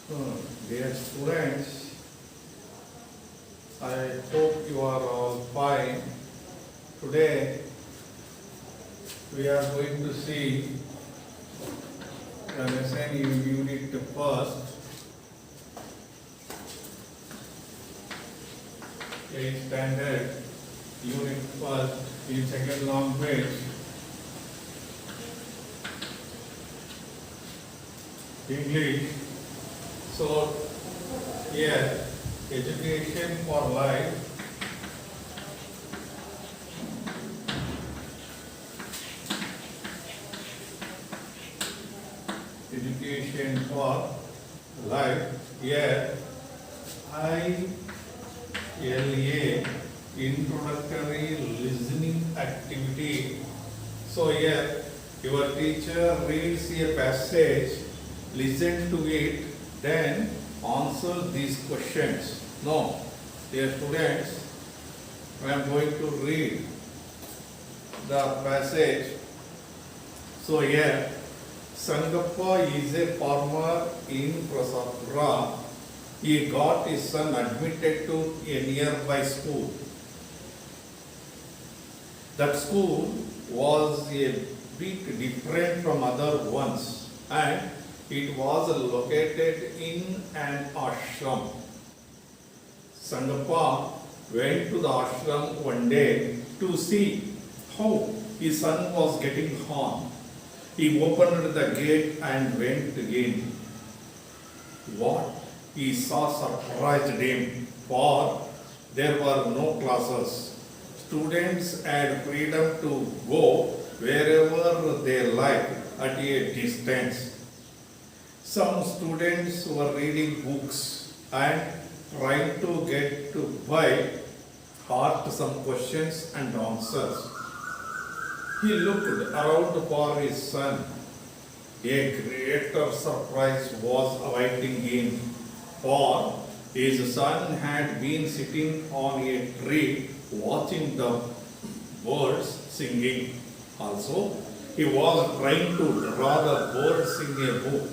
Dear students, I hope you are all fine. Today we are going to see the lesson in unit first, 8th standard, unit first, in second long page. English. So here, education for life. Education for life. Here, ILA, introductory listening activity. So here, your teacher reads a passage, listen to it, then answer these questions. No, dear students, I am going to read the passage. So here, Sangappa is a farmer in Prasapura. He got his son admitted to a nearby school. That school was a bit different from other ones, and it was located in an ashram. Sangappa went to the ashram one day to see how his son was getting on. He opened the gate and went in. What he saw surprised him, for there were no classes. Students had freedom to go wherever they liked at a distance. Some students were reading books and trying to get by, asked some questions and answers. He looked around for his son. A greater surprise was awaiting him, for his son had been sitting on a tree watching the birds singing. Also, he was trying to draw the birds in a book.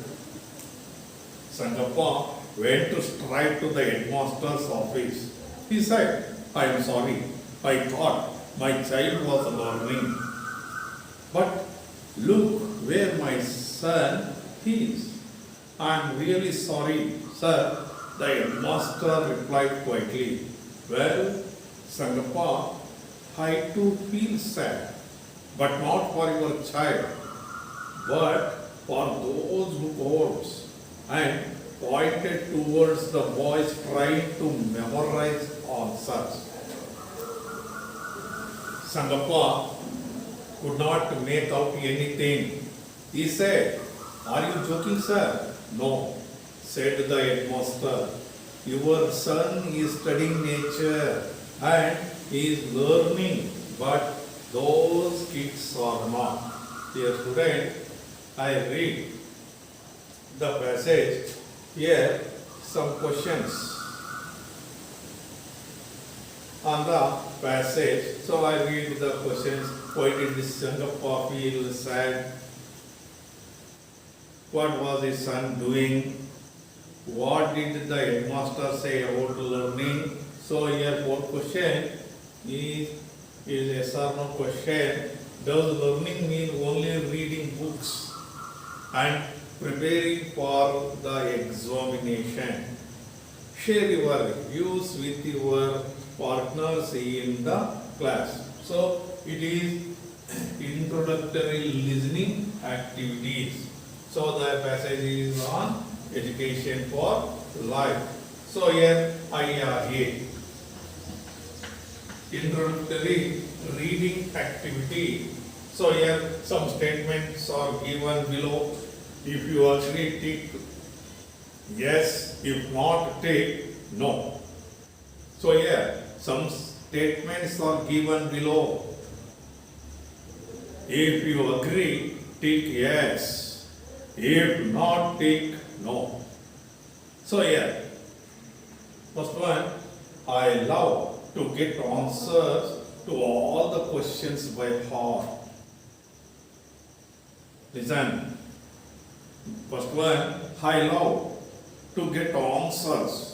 Sangappa went straight to the headmaster's office. He said, I am sorry, I thought my child was learning. But look where my son is. I am really sorry, sir, the headmaster replied quietly. Well, Sangappa, I too feel sad, but not for your child, but for those who course, and pointed towards the boys trying to memorize answers. Sangappa could not make out anything. He said, are you joking, sir? No, said the headmaster. Your son is studying nature and he is learning, but those kids are not. Dear student, I read the passage. Here, some questions on the passage. So I read the questions. Why did this Sangappa feel sad? What was his son doing? What did the headmaster say about learning? So here fourth question is yes or no question. Does learning mean only reading books and preparing for the examination? Share your views with your partners in the class. So it is introductory listening activities. So the passage is on education for life. So here IRA, introductory reading activity. So here some statements are given below. If you agree, tick yes. If not, tick no. So here some statements are given below. If you agree, tick yes. If not, tick no. So here, first one, I love to get answers to all the questions by heart. Listen. First one, I love to get answers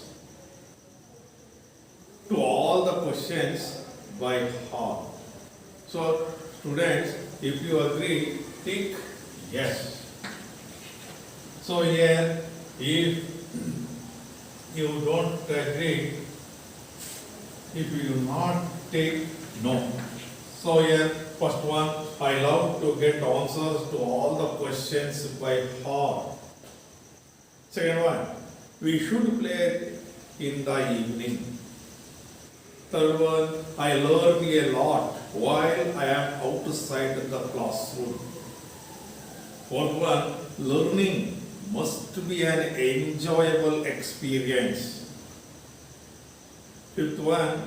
to all the questions by heart. So, students, if you agree, tick yes. So here, if you don't agree, if you not take no. So here, first one, I love to get answers to all the questions by heart. Second one, we should play in the evening. Third one, I learn a lot while I am outside the classroom. Fourth one, learning must be an enjoyable experience. Fifth one,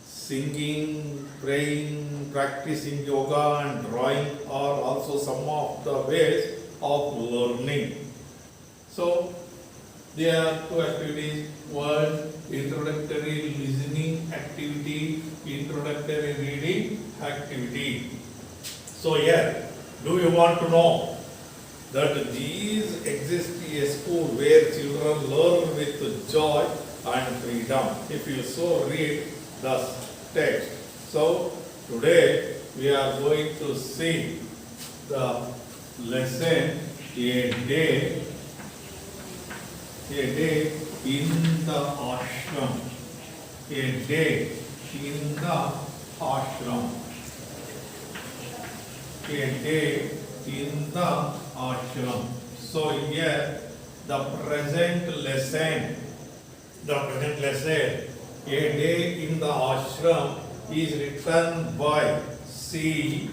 singing, praying, practicing yoga and drawing are also some of the ways of learning. So, there are two activities. One, introductory listening activity, introductory reading activity. So here, do you want to know that these exist in a school where children learn with joy and freedom? If you so read the text. So today we are going to see the lesson a day in the ashram. A day in the ashram. A day in the ashram. So here the present lesson, a day in the ashram is written by C.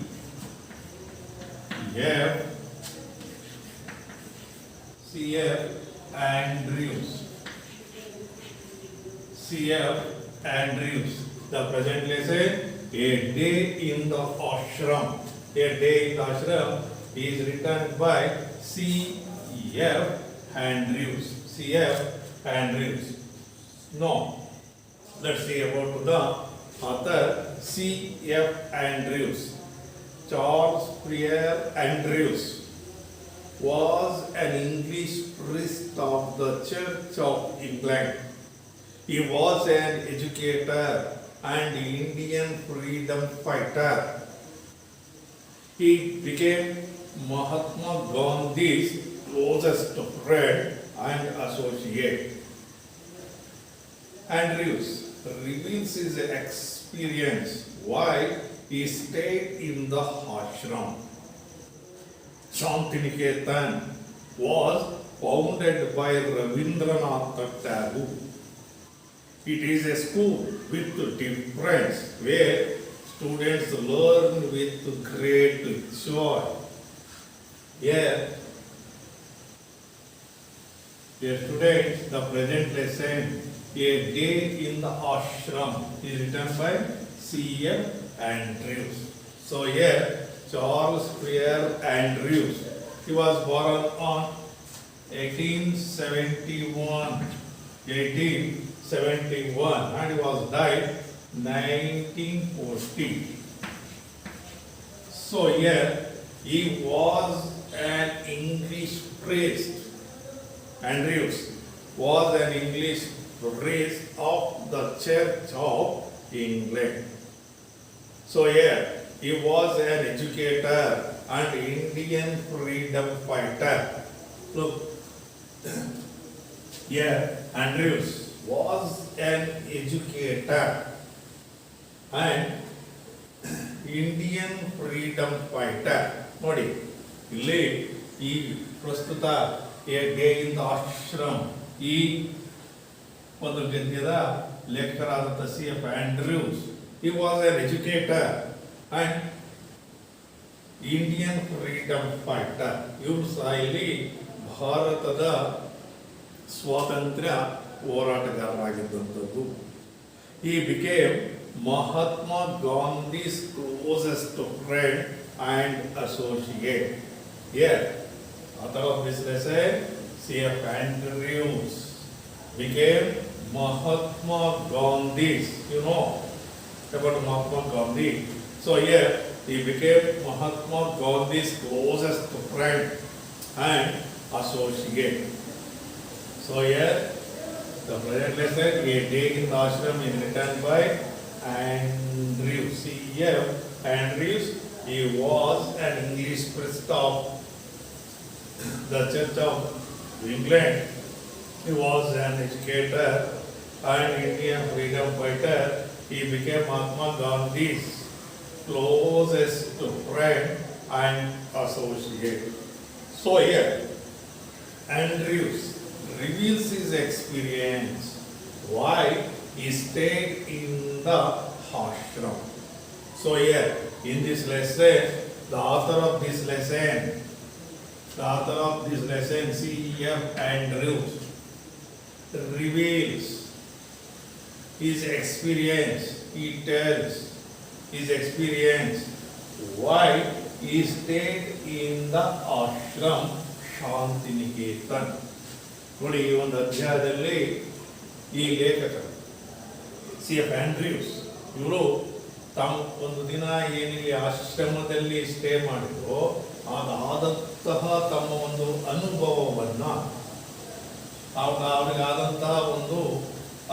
F. Andrews. C.F. Andrews. The present lesson, a day in the ashram. A day in the ashram is written by C.F. Andrews. C.F. Andrews. Now, let's see about the author C.F. Andrews. Charles Freer Andrews was an English priest of the Church of England. He was an educator and Indian freedom fighter. He became Mahatma Gandhi's closest friend and associate. Andrews reveals his experience while he stayed in the ashram. Shantiniketan was founded by Rabindranath Tagore. It is a school with difference where students learn with great joy. Here, students, the present lesson, a day in the ashram, is written by C.F. Andrews. So here, Charles Freer Andrews. He was born on 1871 and he was died 1940. So here he was an English priest. Andrews was an English priest of the Church of England. So here he was an educator and Indian freedom fighter. Look, here Andrews was an educator and Indian freedom fighter. ನೋಡಿ ಇಲ್ಲಿ ಈ ಪ್ರಸ್ತುತ A day in the ashram ಈ ಒಂದು ಗದ್ಯದ ಲೇಖಕರಾದ C.F. Andrews. He was an educator and Indian freedom fighter. ಇವರು ಸಹ ಇಲ್ಲಿ ಭಾರತದ ಸ್ವಾತಂತ್ರ್ಯ ಹೋರಾಟಗಾರರಾಗಿದ್ದಂಥದ್ದು. He became Mahatma Gandhi's closest friend and associate. Here, author of this lesson, C.F. Andrews became Mahatma Gandhi's. You know about Mahatma Gandhi. So here, he became Mahatma Gandhi's closest friend and associate. So here the present lesson, a day in the ashram is written by Andrews. See here, Andrews, he was an English priest of the Church of England. He was an educator and Indian freedom fighter. He became Mahatma Gandhi's closest friend and associate. So here, Andrews reveals his experience, why he stayed in the ashram. So here, in this lesson, the author of this lesson, C.M. Andrews, reveals his experience. He tells his experience why he stayed in the ashram Shantiniketan. ನೋಡಿ, ಈ ಒಂದು ಅಧ್ಯಾಯದಲ್ಲಿ ಈ ಲೇಖಕರು C.F. Andrew's ಇವರು ತಾವು ಒಂದು ದಿನ ಏನಿಲ್ಲಿ ಆಶ್ರಮದಲ್ಲಿ ಸ್ಟೇ ಮಾಡಿದ್ರು, ಅದಾದಂತಹ ತಮ್ಮ ಒಂದು ಅನುಭವವನ್ನು ಅವರಿಗಾದಂತಹ ಒಂದು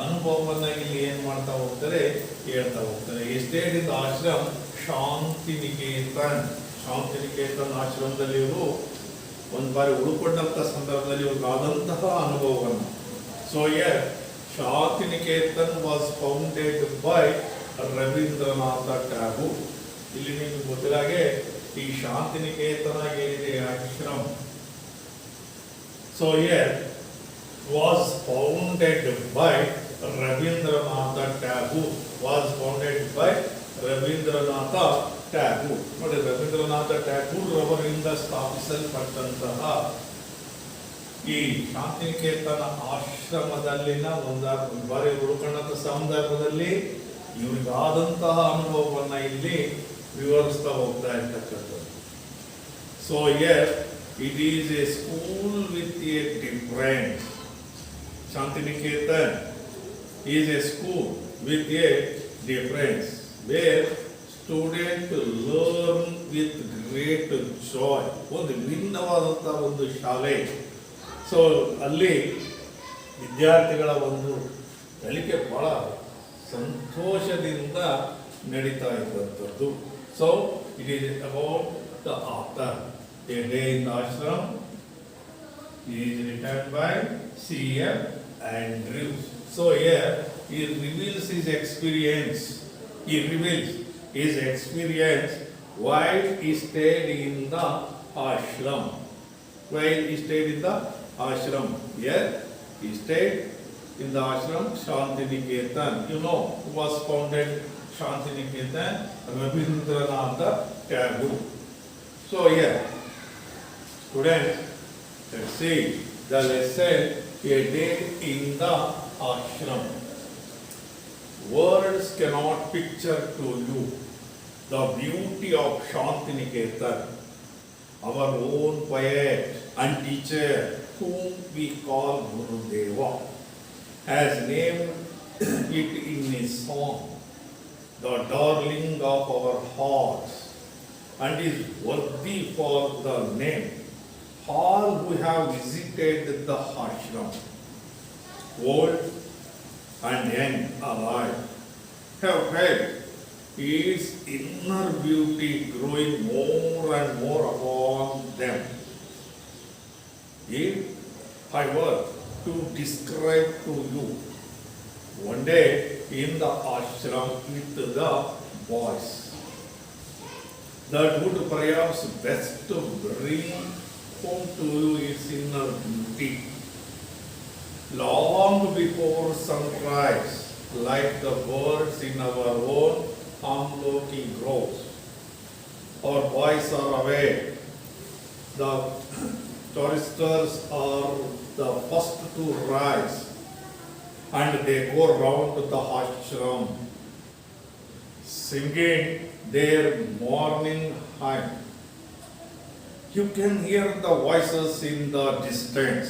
ಅನುಭವವನ್ನು ಇಲ್ಲಿ ಏನು ಮಾಡ್ತಾ ಹೋಗ್ತಾರೆ, ಹೇಳ್ತಾ ಹೋಗ್ತಾರೆ. ಎಷ್ಟೇಡಿದ ಆಶ್ರಮ ಶಾಂತಿನಿಕೇತನ್. ಶಾಂತಿನಿಕೇತನ್ ಆಶ್ರಮದಲ್ಲಿ ಇವರು ಒಂದು ಬಾರಿ ಉಳ್ಕೊಂಡಂಥ ಸಂದರ್ಭದಲ್ಲಿ ಇವ್ರಿಗಾದಂತಹ ಅನುಭವವನ್ನು. So here Shantiniketan was founded by Rabindranath Tagore. ಇಲ್ಲಿ ನಿಮಗೆ ಗೊತ್ತಿರಾಗೆ ಈ ಶಾಂತಿನಿಕೇತನ ಏನಿದೆ ಆಶ್ರಮ, so here was founded by Rabindranath Tagore. Was founded by Rabindranath Tagore. ನೋಡಿ, ರವೀಂದ್ರನಾಥ ಟ್ಯಾಗೂರ್ ಅವರಿಂದ ಸ್ಥಾಪಿಸಲ್ಪಟ್ಟಂತಹ ಈ ಶಾಂತಿನಿಕೇತನ ಆಶ್ರಮದಲ್ಲಿನ ಒಂದು ಬಾರಿ ಉಳ್ಕೊಂಡಂಥ ಸಂದರ್ಭದಲ್ಲಿ ಇವರಿಗಾದಂತಹ ಅನುಭವವನ್ನು ಇಲ್ಲಿ ವಿವರಿಸ್ತಾ ಹೋಗ್ತಾ ಇರ್ತಕ್ಕಂಥದ್ದು. So here it is a school with a difference. Shantiniketan is a school with a difference where student learn with great joy. ಒಂದು ಭಿನ್ನವಾದಂಥ ಒಂದು ಶಾಲೆ. ಸೊ ಅಲ್ಲಿ ವಿದ್ಯಾರ್ಥಿಗಳ ಒಂದು ಕಲಿಕೆ ಬಹಳ ಸಂತೋಷದಿಂದ ನಡೀತಾ ಇದ್ದಂಥದ್ದು. So it is about the author. A day in the ashram is written by C.M. Andrews. So here he reveals his experience. He reveals his experience while he stayed in the ashram. While he stayed in the ashram. Here he stayed in the ashram Shantiniketan. You know who was founded Shantiniketan? Rabindranath Tagore. So here, students, let's see the lesson, a day in the ashram. Words cannot picture to you the beauty of Shantiniketan. Our own poet and teacher, whom we call Gurudeva, has named it in his song, the darling of our hearts, and is worthy for the name. All who have visited the ashram, old and young alike, have felt its inner beauty growing more and more upon them. If I were to describe to you one day in the ashram with the boys, that would perhaps best bring home to you its inner beauty. Long before sunrise, like the birds in our own amloki groves, our boys are away. The choristers are the first to rise, and they go round the ashram, singing their morning hymn. You can hear the voices in the distance,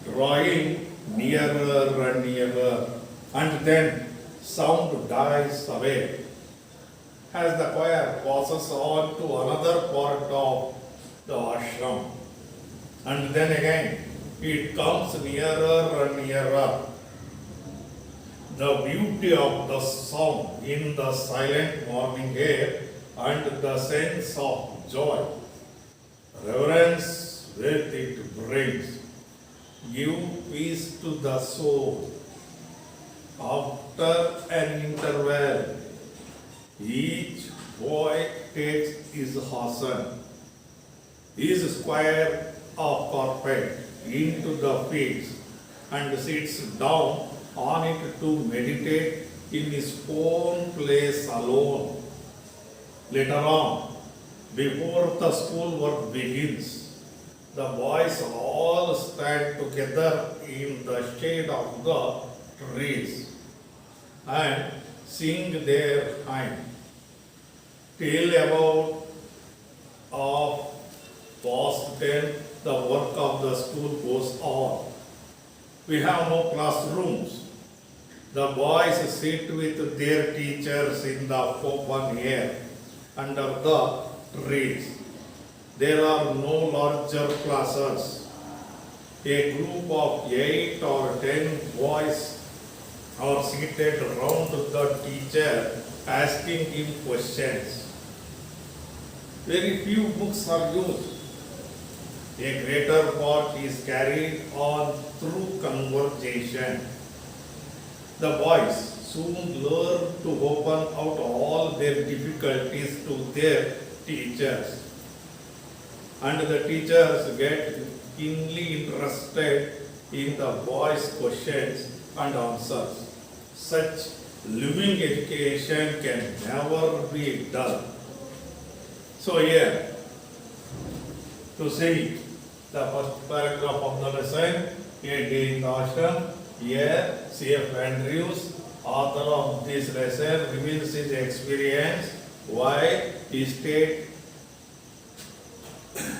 drawing nearer and nearer, and then sound dies away as the choir passes on to another part of the ashram. And then again, It comes nearer and nearer. The beauty of the sound in the silent morning air and the sense of joy, reverence with it brings, give peace to the soul. After an interval, each boy takes his hasan, his square of carpet, into the fields and sits down on it to meditate in his own place alone. Later on, before the school work begins, the boys all stand together in the shade of the trees and sing their hymn. Till about of past 10, the work of the school goes on. We have no classrooms. The boys sit with their teachers in the open air under the trees. There are no larger classes. A group of 8 or 10 boys are seated around the teacher asking him questions. Very few books are used. A greater part is carried on through conversation. The boys soon learn to open out all their difficulties to their teachers. And the teachers get keenly interested in the boys' questions and answers. Such living education can never be dull. So here, to see the first paragraph of the lesson, a day in the ashram. Here, C.F. Andrews, author of this lesson, reveals his experience why he stayed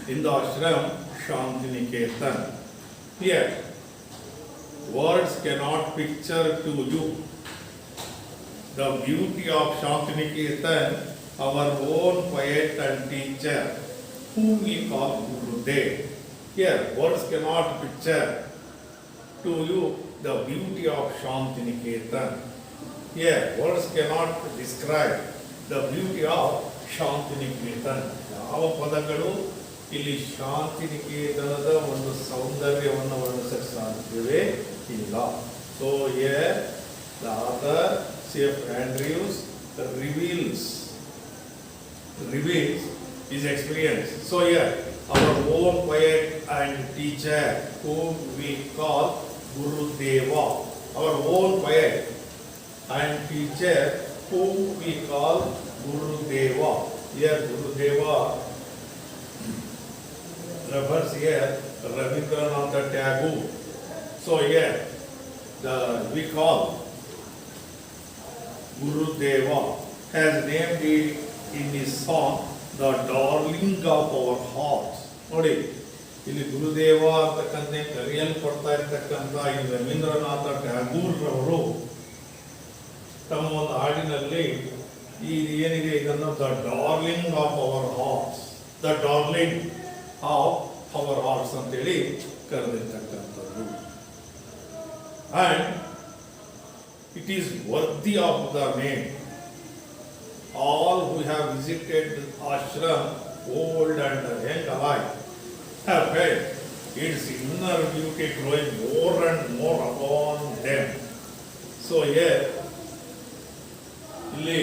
in the ashram Shantiniketan. Here, words cannot picture to you the beauty of Shantiniketan, our own poet and teacher, whom we call Gurudev. Here, words cannot picture to you the beauty of Shantiniketan. Here, words cannot describe the beauty of Shantiniketan. ಯಾವ ಪದಗಳು ಇಲ್ಲಿ ಶಾಂತಿನಿಕೇತನದ ಒಂದು ಸೌಂದರ್ಯವನ್ನು ವರ್ಣಿಸಕ್ಕೆ ಸಾಧ್ಯವೇ ಇಲ್ಲ. So here the author C.F. Andrews reveals his experience. So here, our own poet and teacher, whom we call Gurudeva, our own poet and teacher, whom we call Gurudeva. Here, Gurudeva refers here Rabindranath Tagore. So here, we call Gurudeva has named it in his song the darling of our hearts. ನೋಡಿ, ಇಲ್ಲಿ ಗುರುದೇವ ಅಂತಕ್ಕಂತೆ ಕರೆಯಲ್ಪಡ್ತಾ ಇರ್ತಕ್ಕಂಥ ಈ ರವೀಂದ್ರನಾಥ ಟ್ಯಾಗೂರ್ ರವರು ತಮ್ಮ ಒಂದು ಹಾಡಿನಲ್ಲಿ ಈ ಏನಿದೆ ಇದನ್ನು the darling of our hearts, the darling of our hearts ಅಂತೇಳಿ ಕರೆದಿರ್ತಕ್ಕಂಥದ್ದು. And it is worthy of the name. All who have visited the ashram, old and young alike, have felt its inner beauty growing more and more upon them. So here, ಇಲ್ಲಿ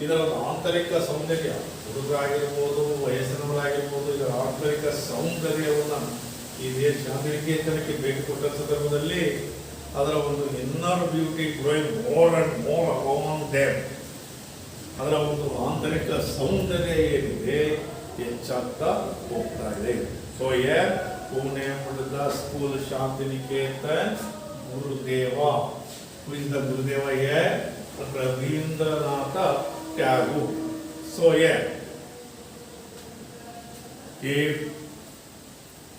ಇದರ ಆಂತರಿಕ ಸೌಂದರ್ಯ, ಹುಡುಗರಾಗಿರ್ಬೋದು, ವಯಸ್ಸಿನವರಾಗಿರ್ಬೋದು, ಇದರ ಆಂತರಿಕ ಸೌಂದರ್ಯವನ್ನು ಈ ಶಾಂತಿನಿಕೇತನಕ್ಕೆ ಭೇಟಿ ಕೊಟ್ಟ ಸಂದರ್ಭದಲ್ಲಿ ಅದರ ಒಂದು inner beauty growing more and more upon them, ಅದರ ಒಂದು ಆಂತರಿಕ ಸೌಂದರ್ಯ ಏನಿದೆ ಹೆಚ್ಚಾಗ್ತಾ ಹೋಗ್ತಾ ಇದೆ. So here who named the school Shantiniketan Gurudeva. Who is the Gurudeva here? Rabindranath Tagore. So here, if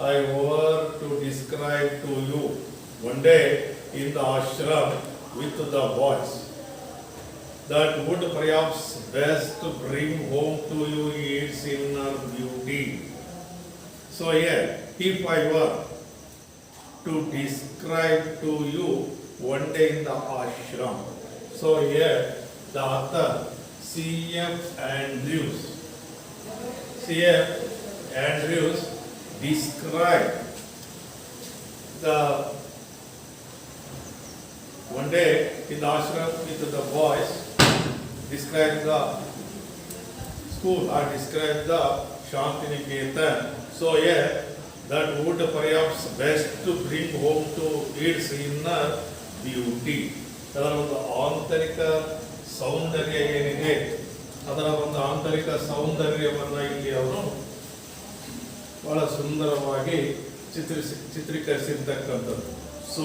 I were to describe to you one day in the ashram with the boys, that would perhaps best bring home to you its inner beauty. So here, if I were to describe to you one day in the ashram. So here the author C.F. Andrews described the one day in the ashram with the boys, describe the school or describe the Shantiniketan. So here that would perhaps best to bring home to its inner beauty. ಅದರ ಒಂದು ಆಂತರಿಕ ಸೌಂದರ್ಯ ಏನಿದೆ, ಅದರ ಒಂದು ಆಂತರಿಕ ಸೌಂದರ್ಯವನ್ನು ಇಲ್ಲಿ ಅವರು ಬಹಳ ಸುಂದರವಾಗಿ ಚಿತ್ರೀಕರಿಸಿರ್ತಕ್ಕಂಥದ್ದು. So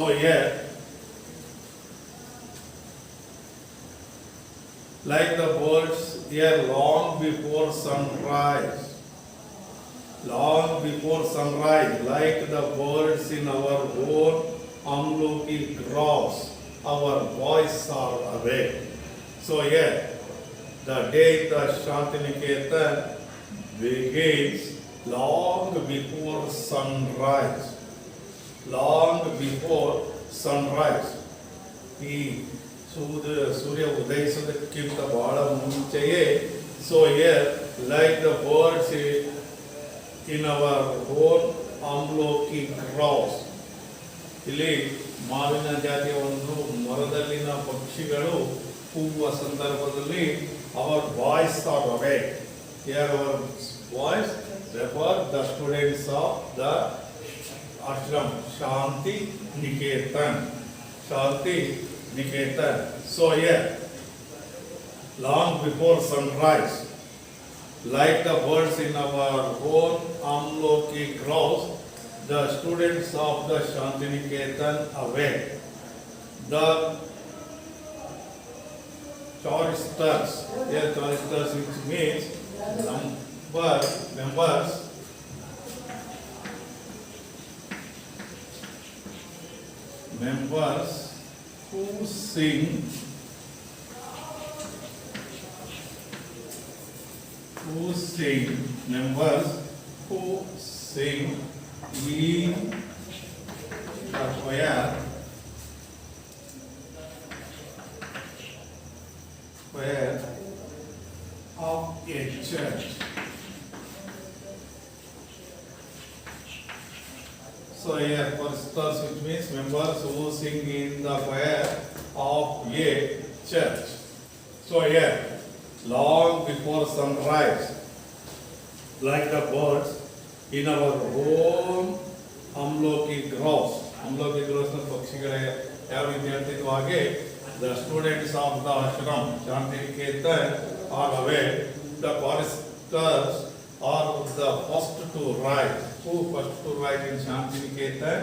like the birds here long before sunrise, like the birds in our own Amloki groves, our voices are awake. So the day the Shantiniketan begins long before sunrise. ಈ ಸೂರ್ಯ ಉದಯಿಸೋದಕ್ಕಿಂತ ಬಹಳ ಮುಂಚೆಯೇ. So like the birds in our own amloki groves, ಇಲ್ಲಿ ಮಾವಿನ ಜಾತಿಯ ಒಂದು ಮರದಲ್ಲಿನ ಪಕ್ಷಿಗಳು ಕೂಗುವ ಸಂದರ್ಭದಲ್ಲಿ our voice are awake. Here our voice refer the students of the ashram Shanti Niketan. So long before sunrise, like the birds in our own Amloki groves, the students of the Shantiniketan awake. The choristers, which means members who sing in the choir of a church. So choristers, which means members who sing in the choir of a church. So long before sunrise, like the birds in our own Amloki groves. Amloki groves ನ ಪಕ್ಷಿಗಳೇ ಯಾವ ರೀತಿ ಹೇಳ್ತಿದ್ವು ಹಾಗೆ the students of the ashram Shantiniketan are awake. The choristers are the first to rise. Who first to rise in Shantiniketan?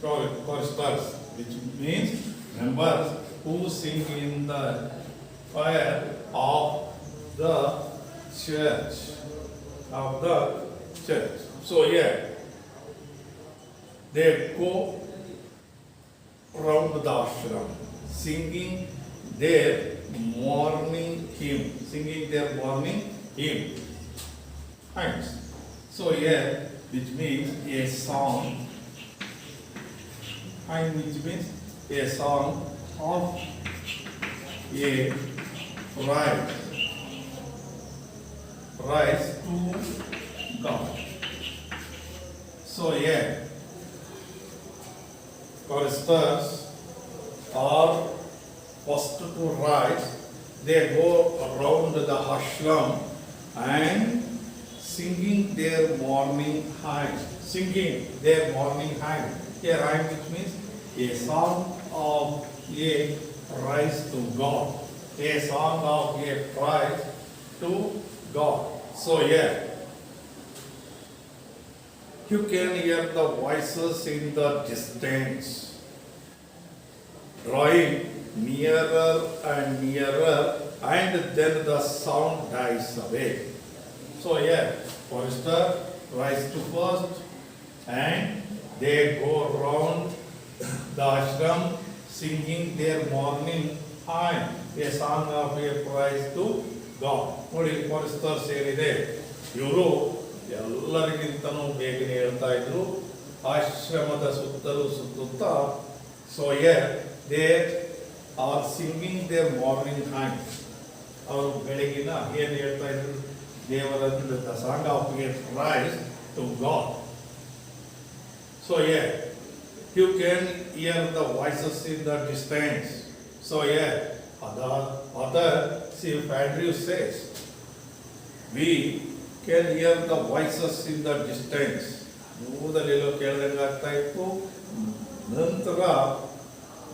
Choristers, which means members who sing in the choir of the church. So they go round the ashram singing their morning hymn. Hymns. So which means a song. Hymn, which means a song of a praise to God. So choristers are first to rise. They go around the ashram and singing their morning hymn. Here hymn, which means a song of a praise to God. A song of a praise to God. So you can hear the voices in the distance, drawing nearer and nearer, and then the sound dies away. So chorister rise to first, and they go round the ashram singing their morning hymn, a song of a praise to God. ನೋಡಿ choristers ಏನಿದೆ, ಇವರು ಎಲ್ಲರಿಗಿಂತನೂ ಬೇಗನೆ ಹೇಳ್ತಾ ಇದ್ರು. ಆಶ್ರಮದ ಸುತ್ತಲೂ ಸುತ್ತುತ್ತಾ. So here they are singing their morning hymns. ಅವರು ಬೆಳಗಿನ ಏನು ಹೇಳ್ತಾ ಇದ್ರು, ದೇವರ the song of praise to God. So here you can hear the voices in the distance. So here other see Andrew says we can hear the voices in the distance. ದೂರದಲ್ಲೆಲ್ಲೋ ಕೇಳಿದಂಗೆ ಆಗ್ತಾ ಇತ್ತು. ನಂತರ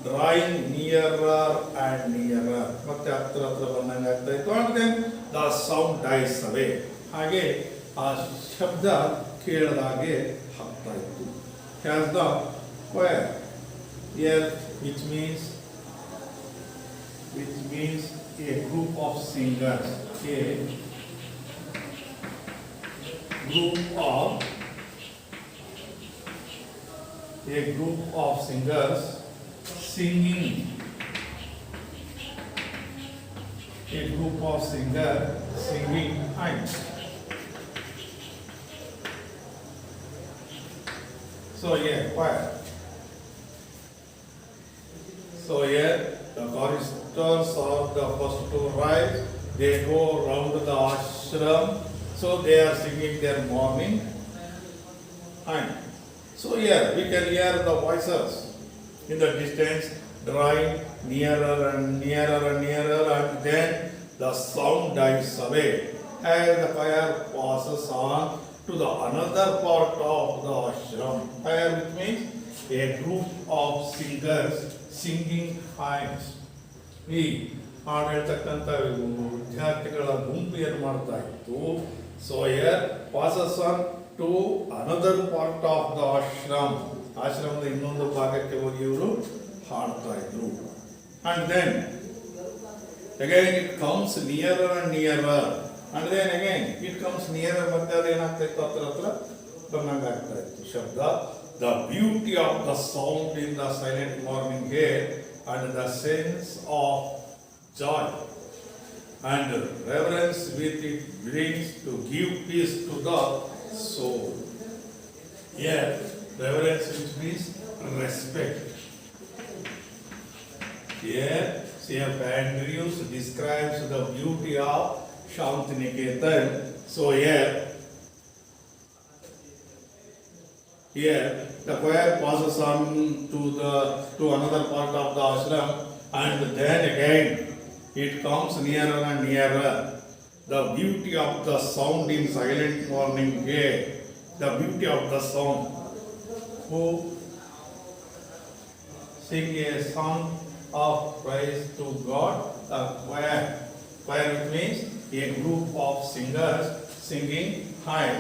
drawing nearer and nearer, ಮತ್ತೆ ಹತ್ರ ಹತ್ರ ಬಂದಂಗೆ ಆಗ್ತಾ ಇತ್ತು. And then the sound dies away, ಹಾಗೆ ಆ ಶಬ್ದ ಕೇಳಿದಾಗೆ ಆಗ್ತಾ ಇತ್ತು. Has the choir here, which means a group of singers, a group of singers singing, a group of singers singing hymns. So yeah, choir. So here the choristers are the first to rise. They go round the ashram. So they are singing their morning hymn. So here we can hear the voices in the distance drawing nearer and nearer and nearer, and then the sound dies away as the choir passes on to the another part of the ashram. Choir, which means a group of singers singing hymns. ಈ ಹಾಡು ಹೇಳ್ತಕ್ಕಂಥ ವಿದ್ಯಾರ್ಥಿಗಳ ಗುಂಪು ಏನು ಮಾಡ್ತಾ ಇತ್ತು. So here passes on to another part of the ashram, ಆಶ್ರಮದ ಇನ್ನೊಂದು ಭಾಗಕ್ಕೆ ಹೋಗಿ ಇವರು ಹಾಡ್ತಾ ಇದ್ರು. And then again it comes nearer and nearer, and then again it comes nearer, ಮತ್ತೆ ಅದೇನಾಗ್ತಾ ಇತ್ತು, ಹತ್ರ ಹತ್ರ ಬಂದಂಗೆ ಆಗ್ತಾ ಇತ್ತು ಶಬ್ದ. The beauty of the sound in the silent morning air and the sense of joy and reverence with it brings to give peace to the soul. Here, reverence, which means respect. Here, C.F. Andrews describes the beauty of Shantiniketan. So here the choir passes on to another part of the ashram, and then again it comes nearer and nearer. The beauty of the sound in silent morning air, the beauty of the sound. Who sing a song of praise to God? The choir. Choir, which means a group of singers singing hymn.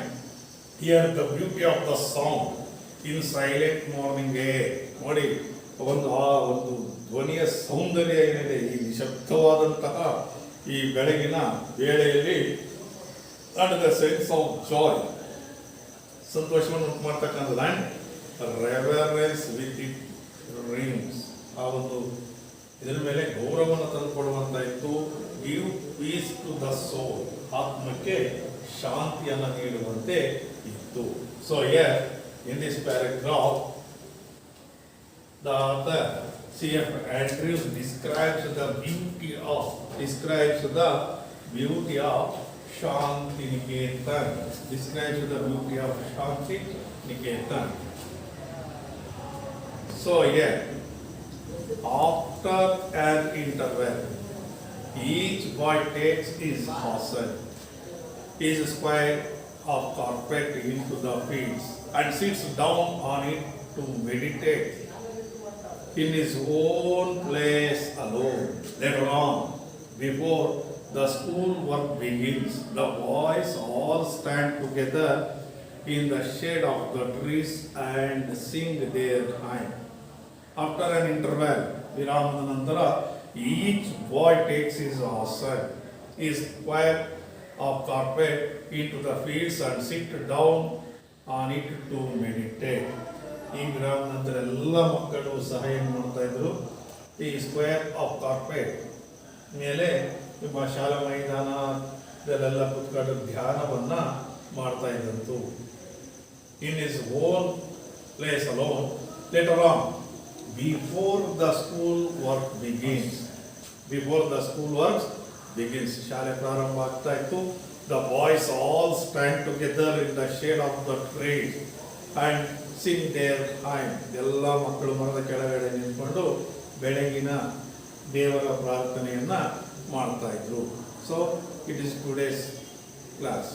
Here the beauty of the sound in silent morning air. ನೋಡಿ, ಒಂದು ಧ್ವನಿಯ ಸೌಂದರ್ಯ ಏನಿದೆ ಈ ನಿಶಬ್ದವಾದಂತಹ ಈ ಬೆಳಗಿನ ವೇಳೆಯಲ್ಲಿ, and the sense of Joy, ಸಂತೋಷವನ್ನು ಉಂಟು ಮಾಡ್ತಕ್ಕಂಥದ್ದು, and reverence with it rings, ಆ ಒಂದು ಇದರ ಮೇಲೆ ಗೌರವವನ್ನು ತಂದುಕೊಡುವಂತ ಇತ್ತು. ಗಿವ್ ಪೀಸ್ ಟು ದ ಸೋಲ್, ಆತ್ಮಕ್ಕೆ ಶಾಂತಿಯನ್ನು ನೀಡುವಂತೆ ಇತ್ತು. So here in this paragraph the author C.F. Andrews describes the beauty of Shanti Niketan, describes the beauty of Shanti Niketan. So here, after an interval, each boy takes his parcel, his square of carpet into the fields, and sits down on it to meditate in his own place alone. Later on, before the school work begins, the boys all stand together in the shade of the trees and sing their hymn. After an interval, viramada nantara, each boy takes his asana, his square of carpet into the fields and sit down on it to meditate. ಈ ವಿರಾಮ ನಂತರ ಎಲ್ಲ ಮಕ್ಕಳು ಸಹ ಏನು ಮಾಡ್ತಾ ಇದ್ರು, ಈ ಸ್ಕ್ವೇರ್ ಆಫ್ ಕಾರ್ಪೆಟ್ ಮೇಲೆ ನಿಮ್ಮ ಶಾಲಾ ಮೈದಾನದಲ್ಲೆಲ್ಲ ಕುತ್ಕೊಂಡು ಧ್ಯಾನವನ್ನು ಮಾಡ್ತಾ ಇದ್ದಂತು. In his own plays alone. Later on, before the school work begins, ಶಾಲೆ ಪ್ರಾರಂಭ ಆಗ್ತಾ ಇತ್ತು. The boys all stand together in the shade of the trees and sing their hymn. ಎಲ್ಲ ಮಕ್ಕಳು ಮರದ ಕೆಳಗಡೆ ನಿಂತ್ಕೊಂಡು ಬೆಳಗಿನ ದೇವರ ಪ್ರಾರ್ಥನೆಯನ್ನ ಮಾಡ್ತಾ ಇದ್ರು. So it is today's class.